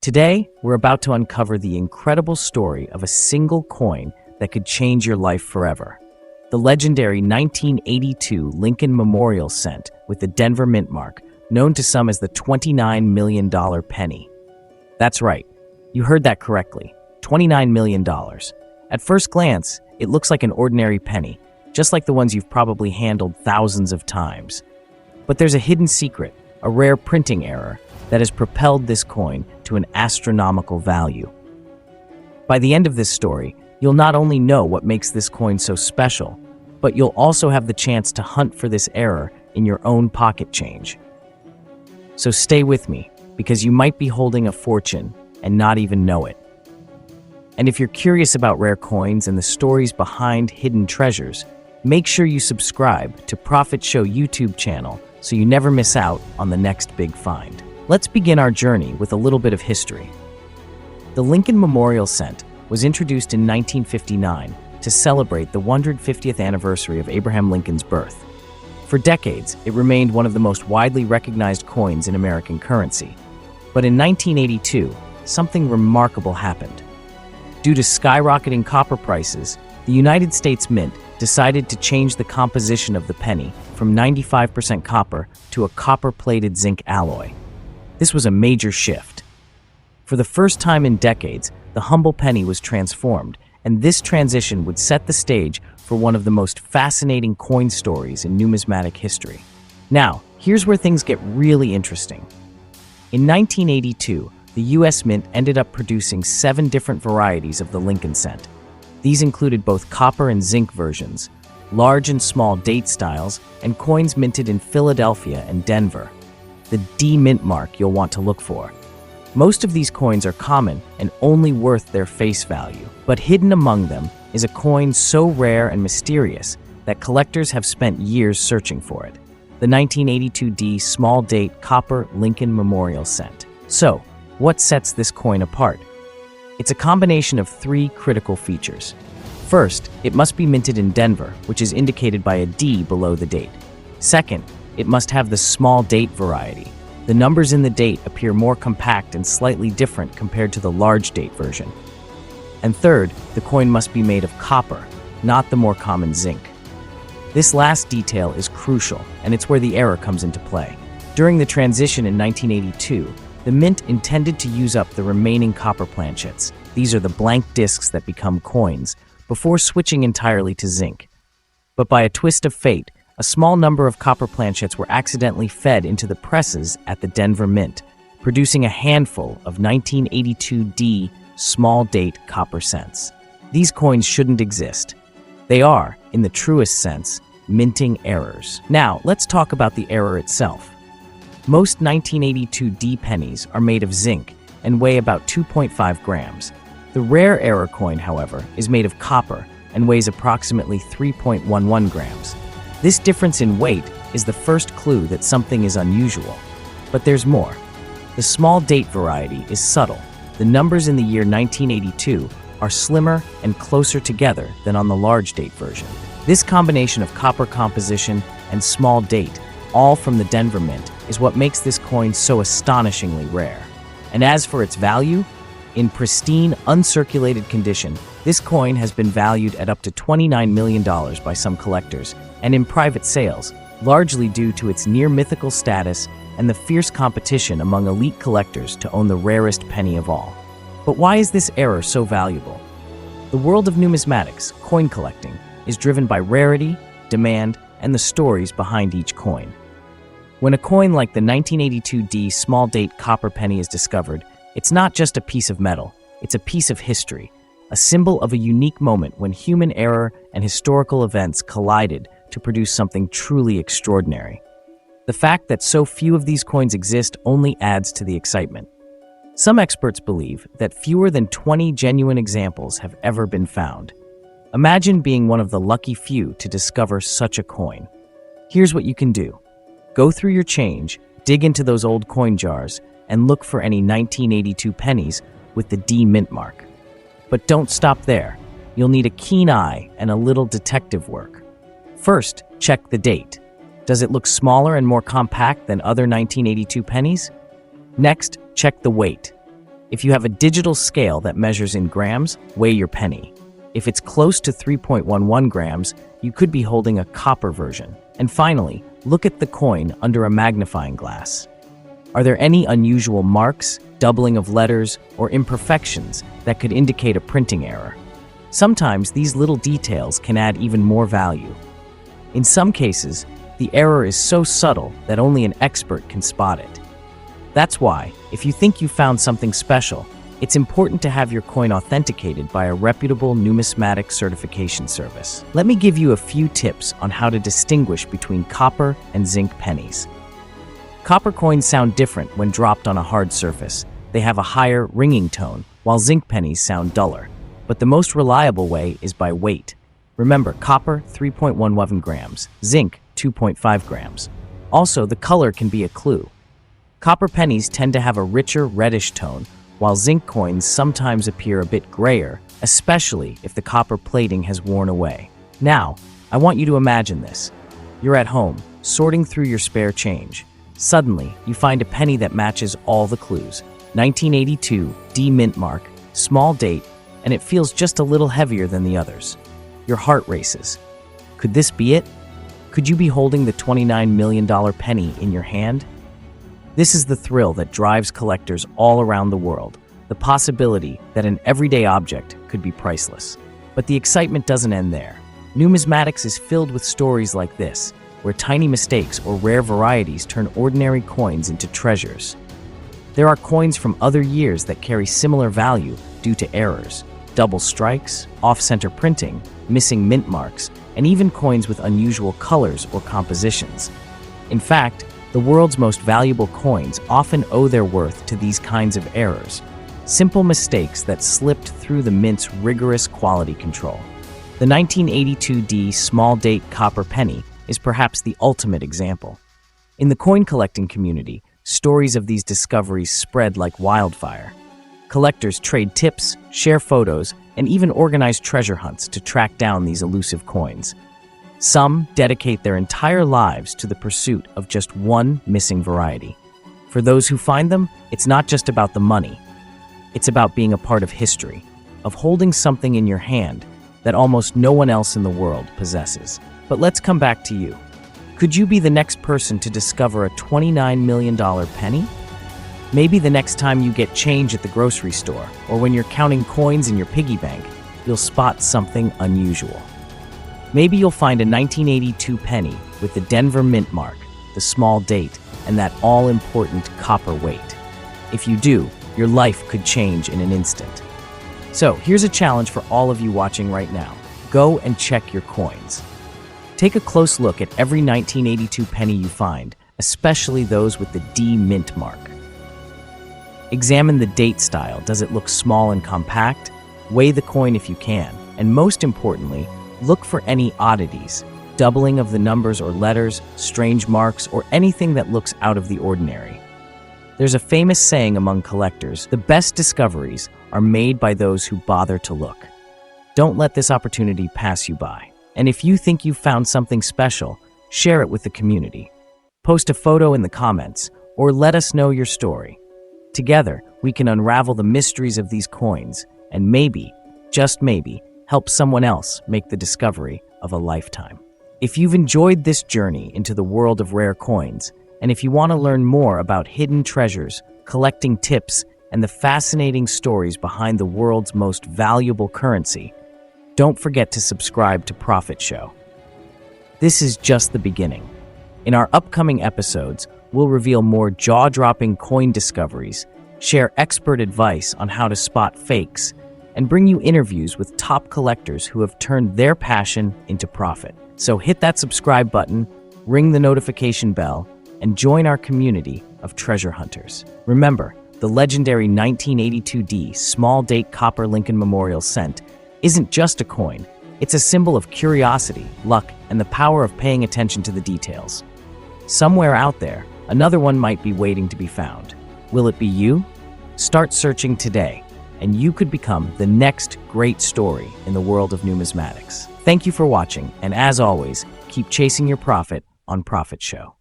Today, we're about to uncover the incredible story of a single coin that could change your life forever. The legendary 1982 Lincoln Memorial Cent with the Denver mint mark, known to some as the $29 million penny. That's right, you heard that correctly, $29 million. At first glance, it looks like an ordinary penny, just like the ones you've probably handled thousands of times. But there's a hidden secret, a rare printing error, that has propelled this coin to an astronomical value. By the end of this story, you'll not only know what makes this coin so special, but you'll also have the chance to hunt for this error in your own pocket change. So stay with me, because you might be holding a fortune and not even know it. And if you're curious about rare coins and the stories behind hidden treasures, make sure you subscribe to Profit Show YouTube channel so you never miss out on the next big find. Let's begin our journey with a little bit of history. The Lincoln Memorial Cent was introduced in 1959 to celebrate the 150th anniversary of Abraham Lincoln's birth. For decades, it remained one of the most widely recognized coins in American currency. But in 1982, something remarkable happened. Due to skyrocketing copper prices, the United States Mint decided to change the composition of the penny from 95% copper to a copper-plated zinc alloy. This was a major shift. For the first time in decades, the humble penny was transformed, and this transition would set the stage for one of the most fascinating coin stories in numismatic history. Now, here's where things get really interesting. In 1982, the U.S. Mint ended up producing 7 different varieties of the Lincoln Cent. These included both copper and zinc versions, large and small date styles, and coins minted in Philadelphia and Denver. The D mint mark you'll want to look for. Most of these coins are common and only worth their face value, but hidden among them is a coin so rare and mysterious that collectors have spent years searching for it. The 1982 D small date copper Lincoln Memorial Cent. So, what sets this coin apart? It's a combination of 3 critical features. First, it must be minted in Denver, which is indicated by a D below the date. Second, it must have the small date variety. The numbers in the date appear more compact and slightly different compared to the large date version. And third, the coin must be made of copper, not the more common zinc. This last detail is crucial, and it's where the error comes into play. During the transition in 1982, the Mint intended to use up the remaining copper planchets. These are the blank discs that become coins, before switching entirely to zinc. But by a twist of fate, a small number of copper planchets were accidentally fed into the presses at the Denver Mint, producing a handful of 1982 D small date copper cents. These coins shouldn't exist. They are, in the truest sense, minting errors. Now, let's talk about the error itself. Most 1982 D pennies are made of zinc and weigh about 2.5 grams. The rare error coin, however, is made of copper and weighs approximately 3.11 grams. This difference in weight is the first clue that something is unusual. But there's more. The small date variety is subtle. The numbers in the year 1982 are slimmer and closer together than on the large date version. This combination of copper composition and small date, all from the Denver Mint, is what makes this coin so astonishingly rare. And as for its value, in pristine, uncirculated condition, this coin has been valued at up to $29 million by some collectors, and in private sales, largely due to its near-mythical status and the fierce competition among elite collectors to own the rarest penny of all. But why is this error so valuable? The world of numismatics, coin collecting, is driven by rarity, demand, and the stories behind each coin. When a coin like the 1982 D small date copper penny is discovered, it's not just a piece of metal, it's a piece of history, a symbol of a unique moment when human error and historical events collided to produce something truly extraordinary. The fact that so few of these coins exist only adds to the excitement. Some experts believe that fewer than 20 genuine examples have ever been found. Imagine being one of the lucky few to discover such a coin. Here's what you can do. Go through your change, dig into those old coin jars, and look for any 1982 pennies with the D mint mark. But don't stop there. You'll need a keen eye and a little detective work. First, check the date. Does it look smaller and more compact than other 1982 pennies? Next, check the weight. If you have a digital scale that measures in grams, weigh your penny. If it's close to 3.11 grams, you could be holding a copper version. And finally, look at the coin under a magnifying glass. Are there any unusual marks, doubling of letters, or imperfections that could indicate a printing error? Sometimes these little details can add even more value. In some cases, the error is so subtle that only an expert can spot it. That's why, if you think you found something special, it's important to have your coin authenticated by a reputable numismatic certification service. Let me give you a few tips on how to distinguish between copper and zinc pennies. Copper coins sound different when dropped on a hard surface. They have a higher, ringing tone, while zinc pennies sound duller. But the most reliable way is by weight. Remember, copper 3.11 grams, zinc 2.5 grams. Also, the color can be a clue. Copper pennies tend to have a richer reddish tone, while zinc coins sometimes appear a bit grayer, especially if the copper plating has worn away. Now, I want you to imagine this. You're at home, sorting through your spare change. Suddenly, you find a penny that matches all the clues. 1982, D mint mark, small date, and it feels just a little heavier than the others. Your heart races. Could this be it? Could you be holding the $29 million penny in your hand? This is the thrill that drives collectors all around the world, the possibility that an everyday object could be priceless. But the excitement doesn't end there. Numismatics is filled with stories like this, where tiny mistakes or rare varieties turn ordinary coins into treasures. There are coins from other years that carry similar value due to errors, double strikes, off-center printing, missing mint marks, and even coins with unusual colors or compositions. In fact, the world's most valuable coins often owe their worth to these kinds of errors, simple mistakes that slipped through the mint's rigorous quality control. The 1982D small date copper penny is perhaps the ultimate example. In the coin collecting community, stories of these discoveries spread like wildfire. Collectors trade tips, share photos, and even organize treasure hunts to track down these elusive coins. Some dedicate their entire lives to the pursuit of just one missing variety. For those who find them, it's not just about the money. It's about being a part of history, of holding something in your hand that almost no one else in the world possesses. But let's come back to you. Could you be the next person to discover a $29 million penny? Maybe the next time you get change at the grocery store, or when you're counting coins in your piggy bank, you'll spot something unusual. Maybe you'll find a 1982 penny with the Denver mint mark, the small date, and that all-important copper weight. If you do, your life could change in an instant. So, here's a challenge for all of you watching right now. Go and check your coins. Take a close look at every 1982 penny you find, especially those with the D mint mark. Examine the date style. Does it look small and compact? Weigh the coin if you can, and most importantly, look for any oddities, doubling of the numbers or letters, strange marks, or anything that looks out of the ordinary. There's a famous saying among collectors, the best discoveries are made by those who bother to look. Don't let this opportunity pass you by. And if you think you've found something special, share it with the community. Post a photo in the comments, or let us know your story. Together, we can unravel the mysteries of these coins, and maybe, just maybe, help someone else make the discovery of a lifetime. If you've enjoyed this journey into the world of rare coins, and if you want to learn more about hidden treasures, collecting tips, and the fascinating stories behind the world's most valuable currency, don't forget to subscribe to Profit Show. This is just the beginning. In our upcoming episodes, we'll reveal more jaw-dropping coin discoveries, share expert advice on how to spot fakes, and bring you interviews with top collectors who have turned their passion into profit. So hit that subscribe button, ring the notification bell, and join our community of treasure hunters. Remember, the legendary 1982D small date copper Lincoln Memorial cent isn't just a coin, it's a symbol of curiosity, luck, and the power of paying attention to the details. Somewhere out there, another one might be waiting to be found. Will it be you? Start searching today, and you could become the next great story in the world of numismatics. Thank you for watching, and as always, keep chasing your profit on Profit Show.